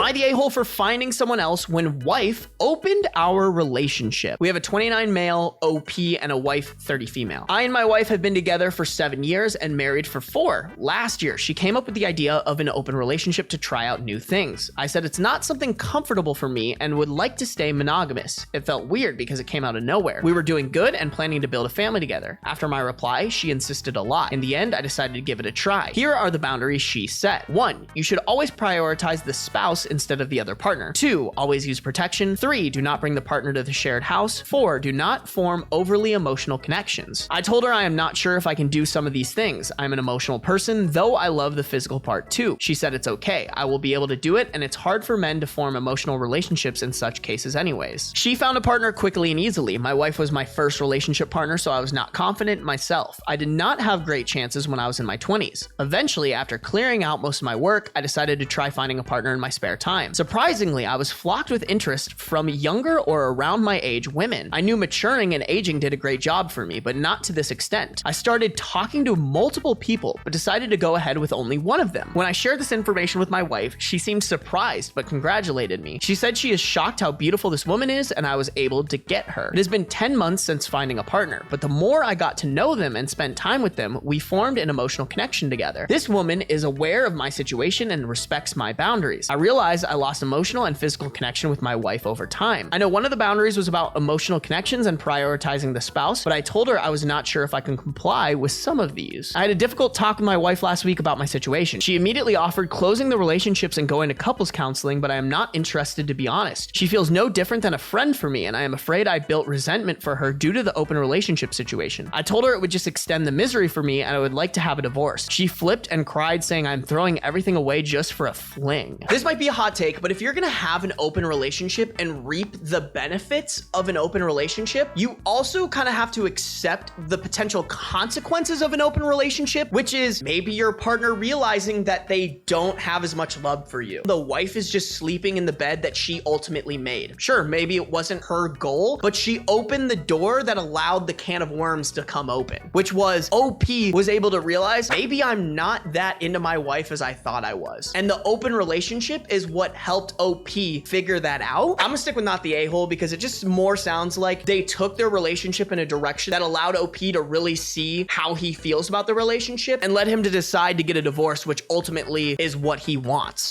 I the a-hole for finding someone else when wife opened our relationship? We have a 29 male OP and a wife 30 female. I and my wife have been together for 7 years and married for 4. Last year, she came up with the idea of an open relationship to try out new things. I said it's not something comfortable for me and would like to stay monogamous. It felt weird because it came out of nowhere. We were doing good and planning to build a family together. After my reply, she insisted a lot. In the end, I decided to give it a try. Here are the boundaries she set. 1. You should always prioritize the spouse instead of the other partner. 2. Always use protection. 3. Do not bring the partner to the shared house. 4. Do not form overly emotional connections. I told her I am not sure if I can do some of these things. I'm an emotional person, though I love the physical part too. She said it's okay. I will be able to do it, and it's hard for men to form emotional relationships in such cases anyways. She found a partner quickly and easily. My wife was my first relationship partner, so I was not confident in myself. I did not have great chances when I was in my 20s. Eventually, after clearing out most of my work, I decided to try finding a partner in my spare time. Surprisingly, I was flocked with interest from younger or around my age women. I knew maturing and aging did a great job for me, but not to this extent. I started talking to multiple people, but decided to go ahead with only one of them. When I shared this information with my wife, she seemed surprised, but congratulated me. She said she is shocked how beautiful this woman is, and I was able to get her. It has been 10 months since finding a partner, but the more I got to know them and spent time with them, we formed an emotional connection together. This woman is aware of my situation and respects my boundaries. I realized I lost emotional and physical connection with my wife over time. I know one of the boundaries was about emotional connections and prioritizing the spouse, but I told her I was not sure if I can comply with some of these. I had a difficult talk with my wife last week about my situation. She immediately offered closing the relationships and going to couples counseling, but I am not interested, to be honest. She feels no different than a friend for me, and I am afraid I built resentment for her due to the open relationship situation. I told her it would just extend the misery for me and I would like to have a divorce. She flipped and cried, saying I'm throwing everything away just for a fling. This might be a hot take, but if you're gonna have an open relationship and reap the benefits of an open relationship, you also kind of have to accept the potential consequences of an open relationship, which is maybe your partner realizing that they don't have as much love for you. The wife is just sleeping in the bed that she ultimately made. Sure, maybe it wasn't her goal, but she opened the door that allowed the can of worms to come open, which was OP was able to realize maybe I'm not that into my wife as I thought I was. And the open relationship is what helped OP figure that out. I'm gonna stick with not the a-hole because it just more sounds like they took their relationship in a direction that allowed OP to really see how he feels about the relationship and led him to decide to get a divorce, which ultimately is what he wants.